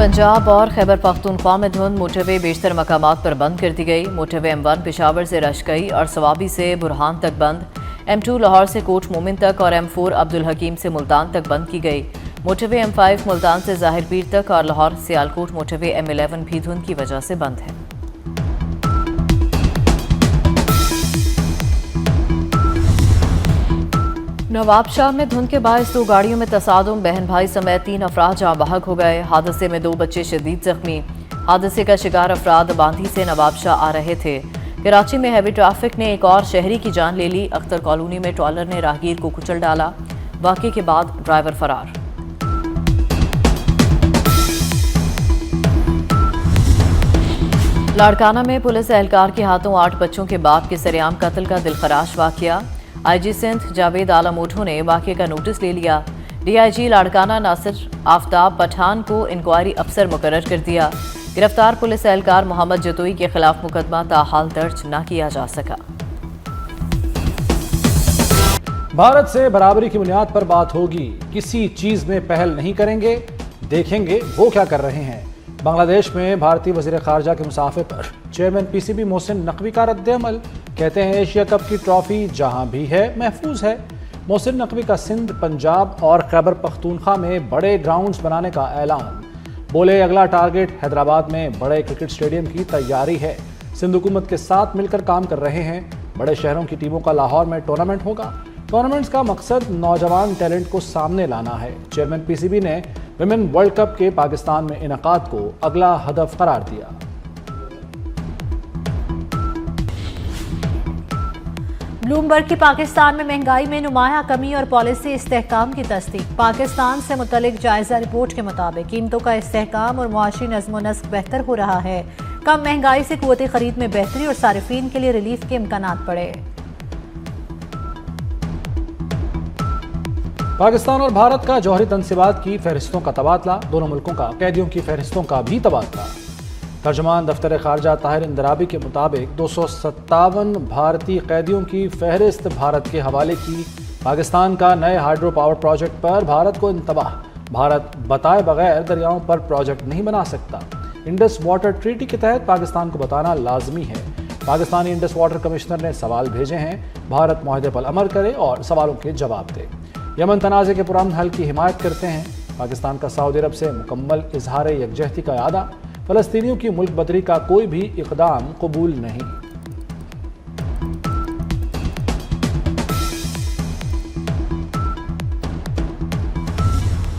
पंजाब और खैबर पख्तूनख्वा में धुंध मोटरवे बेशतर मकामात पर बंद कर दी गई। मोटरवे M1 पेशावर से रशकई और सवाबी से बुरहान तक बंद, M2 लाहौर से कोट मोमिन तक और M4 अब्दुल हकीम से मुल्तान तक बंद की गई। मोटरवे M5 मुल्तान से ज़ाहिर पीर तक और लाहौर सियालकोट मोटरवे M11 भी धुंध की वजह से बंद है। नवाबशाह में धुंध के बायस 2 गाड़ियों में तसादुम, बहन भाई समेत 3 अफराद जाँ बहक हो गए। हादसे में 2 बच्चे शदीद जख्मी। हादसे का शिकार अफराद बांधी से नवाबशाह आ रहे थे। कराची में हैवी ट्रैफिक ने एक और शहरी की जान ले ली। अख्तर कॉलोनी में ट्रॉलर ने राहगीर को कुचल डाला। वाक़े के बाद ड्राइवर फरार। लाड़काना में पुलिस एहलकार के हाथों 8 बच्चों के बाप के सरेआम कत्ल का दिलखराश वाक़या। IG सिंध जावेद आलम ओठो ने वाक़े का नोटिस ले लिया। DIG लाड़काना नासिर आफ्ताब पठान को इंक्वायरी अफसर मुकर्रर कर दिया। गिरफ्तार पुलिस एहलकार मोहम्मद जतोई के खिलाफ मुकदमा ताहाल दर्ज न किया जा सका। भारत से बराबरी की बुनियाद पर बात होगी, किसी चीज में पहल नहीं करेंगे, देखेंगे वो क्या कर रहे हैं। बांग्लादेश में भारतीय वज़ीर ख़ारजा के मुसाफे पर चेयरमैन PCB मोहसिन नकवी का रद्द-ए-अमल। कहते हैं एशिया कप की ट्रॉफी जहां भी है महफूज है। मोहसिन नकवी का सिंध, पंजाब और खैबर पख्तूनख्वा में बड़े ग्राउंड्स बनाने का ऐलान। बोले अगला टारगेट हैदराबाद में बड़े क्रिकेट स्टेडियम की तैयारी है। सिंध हुकूमत के साथ मिलकर काम कर रहे हैं। बड़े शहरों की टीमों का लाहौर में टूर्नामेंट होगा। टूर्नामेंट्स का मकसद नौजवान टैलेंट को सामने लाना है। चेयरमैन PCB ने विमेन वर्ल्ड कप के पाकिस्तान में इनेकाद को अगला हदफ करार दिया। ब्लूमबर्ग की पाकिस्तान में महंगाई में नुमाया कमी और पॉलिसी इस्तेहकाम की तस्दीक। पाकिस्तान से मुतल्लिक जायजा रिपोर्ट के मुताबिक कीमतों का इस्तेहकाम और मुआशी नज़्म व नस्क बेहतर हो रहा है। कम महंगाई से क़ुव्वत खरीद में बेहतरी और सारिफीन के लिए रिलीफ के इम्कानात बढ़े। पाकिस्तान और भारत का जौहरी तनसीबात की फहरिस्तों का तबादला। दोनों मुल्कों का कैदियों की फहरिस्तों का भी तबादला। तर्जुमान दफ्तर खारजा ताहिर इंदराबी के मुताबिक 257 भारतीय कैदियों की फहरिस्त भारत के हवाले की। पाकिस्तान का नए हाइड्रो पावर प्रोजेक्ट पर भारत को इंतबाह। भारत बताए बगैर दरियाओं पर प्रोजेक्ट नहीं बना सकता। इंडस वाटर ट्रीटी के तहत पाकिस्तान को बताना लाजमी है। पाकिस्तानी इंडस वाटर कमिश्नर ने सवाल भेजे हैं। भारत मुआहदे पर अमल करे और सवालों के जवाब दे। यमन तनाज़े के पुरअमन हल की हिमायत करते हैं। पाकिस्तान का सऊदी अरब से मुकम्मल इजहार यकजहती का इरादा। फ़लस्तीनियों की मुल्क बदरी का कोई भी इक़दाम कबूल नहीं।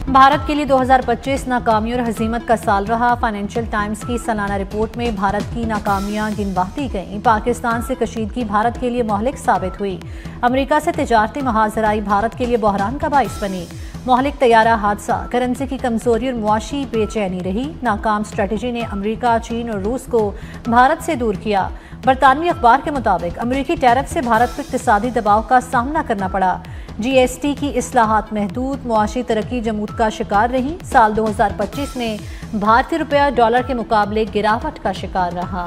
भारत के लिए 2025 नाकामी और हजीमत का साल रहा। फाइनेंशियल टाइम्स की सालाना रिपोर्ट में भारत की नाकामियां गिनवाती गईं। पाकिस्तान से कशीदगी भारत के लिए मोहलिक साबित हुई। अमेरिका से तिजारती महाजराई भारत के लिए बहरान का बाइस बनी। मोहलिक तैयारा हादसा, करेंसी की कमजोरी और मुआशी बेचैनी रही। नाकाम स्ट्रेटजी ने अमेरिका, चीन और रूस को भारत से दूर किया। बरतानवी अखबार के मुताबिक अमेरिकी टैरिफ से भारत को इक्तिसादी दबाव का सामना करना पड़ा। GST की इस्लाहात महदूद, मुआशी तरक्की जमूद का शिकार रही। साल 2025 में भारतीय रुपया डॉलर के मुकाबले गिरावट का शिकार रहा।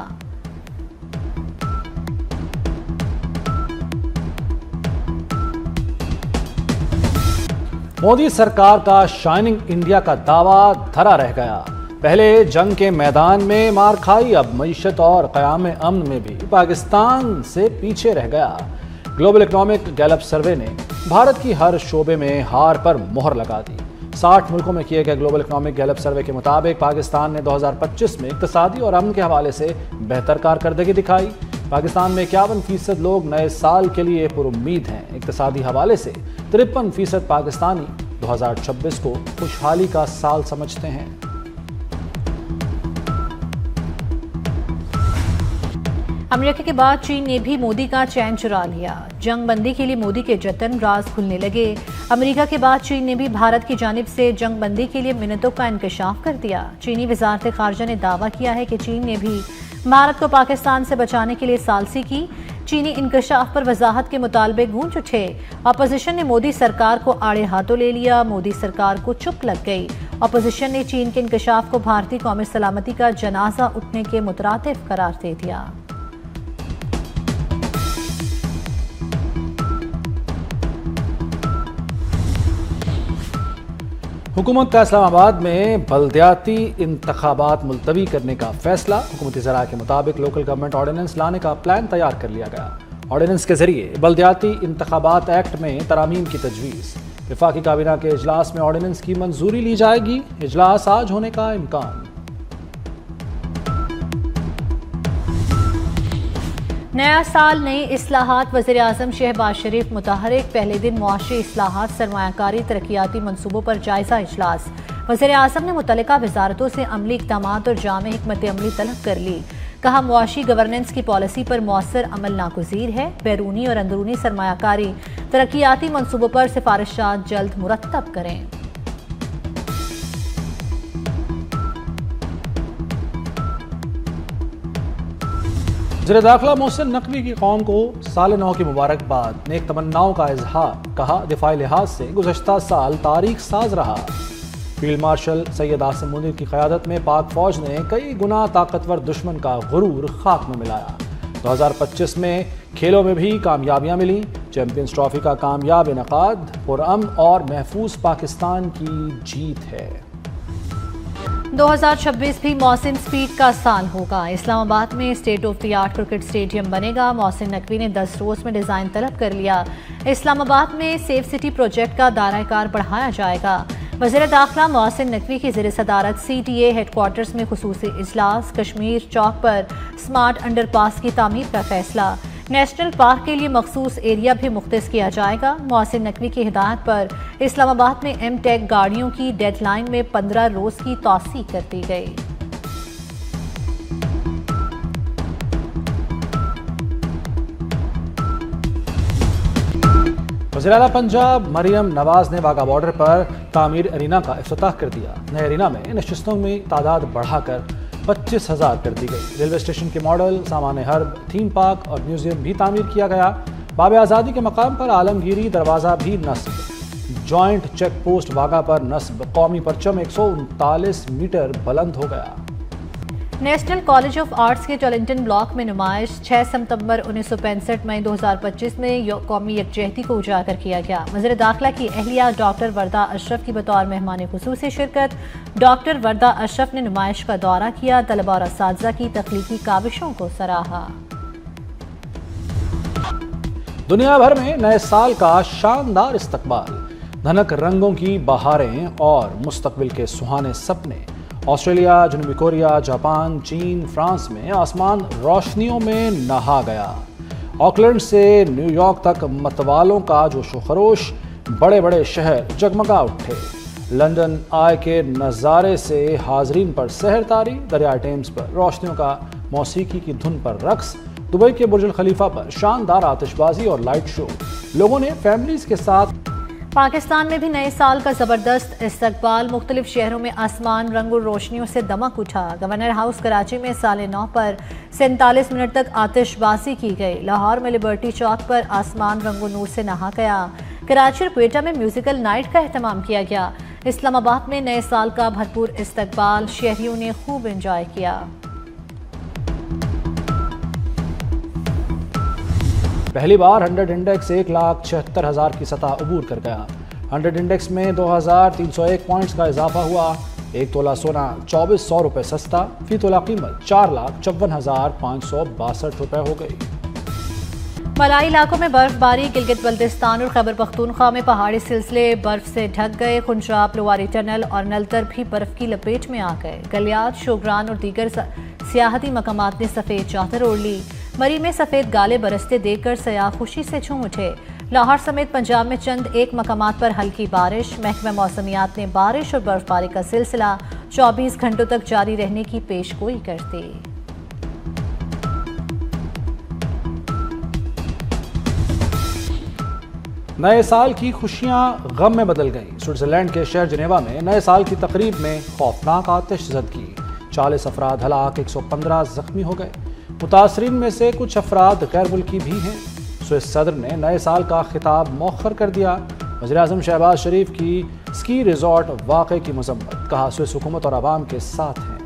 मोदी सरकार का शाइनिंग इंडिया का दावा धरा रह गया। पहले जंग के मैदान में मार खाई, अब मईशत और क़याम अमन में भी पाकिस्तान से पीछे रह गया। ग्लोबल इकोनॉमिक गैलप सर्वे ने भारत की हर शोबे में हार पर मोहर लगा दी। 60 मुल्कों में किए गए ग्लोबल इकोनॉमिक गैलप सर्वे के मुताबिक पाकिस्तान ने 2025 में इक्तिसादी और अमन के हवाले से बेहतर कारकर्दगी दिखाई। पाकिस्तान में 51% लोग नए साल के लिए पुरुम्मीद हैं। इक्तिसादी हवाले से 53% पाकिस्तानी 2026 को खुशहाली का साल समझते हैं। अमेरिका के बाद चीन ने भी मोदी का चैन चुरा लिया। जंग बंदी के लिए मोदी के जतन राज खुलने लगे। अमेरिका के बाद चीन ने भी भारत की जानिब से जंग बंदी के लिए मिन्नतों का इंकशाफ कर दिया। चीनी वजारत खारजा ने दावा किया है कि चीन ने भी भारत को पाकिस्तान से बचाने के लिए सालसी की। चीनी इंकशाफ पर वजाहत के मुतालबे गूंज उठे। अपोजिशन ने मोदी सरकार को आड़े हाथों ले लिया। मोदी सरकार को चुप लग गई। अपोजिशन ने चीन के इंकशाफ को भारतीय कौमी सलामती का जनाजा उठने के मुतरातिफ करार दे दिया। हुकूमत का इस्लामाबाद में बल्दियाती इंतखाबात मुलतवी करने का फैसला। हुकूमती ज़राए के मुताबिक लोकल गवर्नमेंट ऑर्डिनेंस लाने का प्लान तैयार कर लिया गया। ऑर्डिनेंस के जरिए बल्दियाती इंतखाबात एक्ट में तरामीम की तजवीज़। वफाकी काबीना के इजलास में ऑर्डिनेंस की मंजूरी ली जाएगी। इजलास आज होने का इम्कान। नया साल नई इस्लाहात। वज़ीर आज़म शहबाज शरीफ मुतहरिक। पहले दिन मुआशी इस्लाहात, सरमायाकारी, तरक्याती मनसूबों पर जायजा इजलास। वज़ीर आज़म ने मुतल्लिका वजारतों से अमली इक़दामात और जामे हिकमत अमली तलब कर ली। कहा, मुआशी गवर्नेंस की पॉलिसी पर मौसर अमल नागुज़ीर है। बैरूनी और अंदरूनी सरमायाकारी, तरक्याती मनसूबों पर सिफारिशात जल्द मुरतब करें। वज़ीर दाखिला मोहसिन नकवी की कौम को साल नौ की मुबारकबाद। नेक तमन्नाओं का इजहार। कहा, दिफाई लिहाज से गुज़श्ता साल तारीख साज रहा। फील्ड मार्शल सैयद आसिम मुनीर की क़यादत में पाक फ़ौज ने कई गुना ताकतवर दुश्मन का गुरूर खाक में मिलाया। 2025 में खेलों में भी कामयाबियाँ मिली। चैम्पियंस ट्रॉफी का कामयाब इनकाद पुरअमन और महफूज पाकिस्तान की जीत है। 2026 भी मोहसिन स्पीड का साल होगा। इस्लामाबाद में state of the art cricket stadium बनेगा। मोहसिन नकवी ने 10 रोज में डिज़ाइन तलब कर लिया। इस्लामाबाद में सेफ सिटी प्रोजेक्ट का दायरा-ए-कार बढ़ाया जाएगा। वज़ीर दाखिला मोहसिन नकवी की ज़ेर सदारत CTA हेडक्वार्टर्स में खुसूसी इजलास। कश्मीर चौक पर स्मार्ट अंडरपास की तामीर का फैसला। नेशनल पार्क के लिए मखसूस एरिया भी मुख्तस किया जाएगा। मोहसिन नकवी की हिदायत पर इस्लामाबाद में M-Tech गाड़ियों की डेडलाइन में 15 रोज की तौसीक कर दी गई। वज़ीर आला पंजाब मरियम नवाज ने वाघा बॉर्डर पर तामीर अरीना का इफ्तिताह कर दिया। नए अरीना में नशिस्तों में तादाद बढ़ाकर 25,000 कर दी गई। रेलवे स्टेशन के मॉडल, सामान हर्ब, थीम पार्क और म्यूजियम भी तामीर किया गया। बाब आज़ादी के मकाम पर आलमगीरी दरवाज़ा भी नस्ब। जॉइंट चेक पोस्ट वाघा पर नस्ब। कौमी परचम 139 मीटर बुलंद हो गया। नेशनल कॉलेज ऑफ आर्ट्स के टोलिंगटन ब्लॉक में नुमाइश। 6 सितंबर 1965 मई 2025 में कौमी यकजहती को उजागर किया गया। वज़ीर दाखिला की अहलिया डॉक्टर वर्दा अशरफ की बतौर मेहमान खुसूसी शिरकत। डॉक्टर वर्दा अशरफ ने नुमाइश का दौरा किया। तलबा और असातिज़ा की तख्लीकी काविशों को सराहा। दुनिया भर में नए साल का शानदार इस्तकबाल। धनक रंगों की बहारें और मुस्तकबिल के सुहाने सपने। ऑस्ट्रेलिया, जनूबी कोरिया, जापान, चीन, फ्रांस में आसमान रोशनियों में नहा गया। ऑकलैंड से न्यूयॉर्क तक मतवालों का जोशो खरोश। बड़े बड़े शहर जगमगा उठे। लंदन आय के नज़ारे से हाजरीन पर सहर तारी। दरियाए टेम्स पर रोशनियों का मौसीकी की धुन पर रक्स। दुबई के बुर्ज खलीफा पर शानदार आतिशबाजी और लाइट शो। लोगों ने फैमिलीज के साथ। पाकिस्तान में भी नए साल का जबरदस्त इस्तकबाल। मुख्तलिफ शहरों में आसमान रंग और रोशनियों से दमक उठा। गवर्नर हाउस कराची में 9:30 पर 47 मिनट तक आतिशबाजी की गई। लाहौर में लिबर्टी चौक पर आसमान रंगो नूर से नहा गया। कराची और क्वेटा में म्यूजिकल नाइट का एहतमाम किया गया। इस्लामाबाद में नए साल का भरपूर इस्तकबाल। शहरियों ने खूब एंजॉय किया। पहली बार 100 इंडेक्स 1,76,000 की सतह अबूर कर गया। 100 इंडेक्स में 2,301 पॉइंट्स का इजाफा हुआ। एक तोला सोना 2,400 रुपये सस्ता। फी तोला कीमत 4,54,562 रुपये हो गई। मलाई इलाकों में बर्फबारी। गिलगित बल्तिस्तान और खैबर पख्तूनख्वा में पहाड़ी सिलसिले बर्फ से ढक गए। खुंजाब, लोवारी टनल और नलतर भी बर्फ की लपेट में आ गए। गलियात, शोगरान और दीगर सियाहती मकामात ने सफ़ेद चादर ओढ़ ली। मरी में सफ़ेद गाले बरसते देखकर सयाह खुशी से झूम उठे। लाहौर समेत पंजाब में चंद एक मकामात पर हल्की बारिश। महकमा मौसमियात ने बारिश और बर्फबारी का सिलसिला 24 घंटों तक जारी रहने की पेशगोई कर दी। नए साल की खुशियां गम में बदल गईं। स्विट्जरलैंड के शहर जिनेवा में नए साल की तकरीब में खौफनाक आतिशज़दगी। 40 अफराद हलाक, 115 जख्मी हो गए। मुतासरीन में से कुछ अफराद गैर मुल्की भी हैं। स्विस सदर ने नए साल का खिताब मौखर कर दिया। वज़ीर आज़म शहबाज शरीफ की स्की रिजॉर्ट वाक़े की मजम्मत। कहा, स्विस हुकूमत और आवाम के साथ हैं।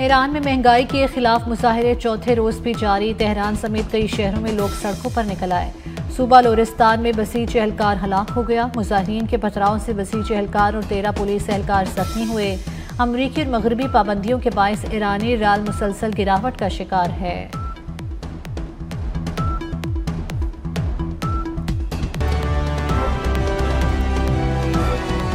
ईरान में महंगाई के खिलाफ मुजाहिरे चौथे रोज भी जारी। तेहरान समेत कई शहरों में लोग सड़कों पर निकल आए। सूबा लोरिस्तान में बसीच एहलकार हलाक हो गया। मुजाहिरीन के पथराव से बसीच एहलकार और 13 पुलिस एहलकार जख्मी हुए। अमरीकी और मगरबी पाबंदियों के बायस ईरानी रियाल मुसलसल गिरावट का शिकार है।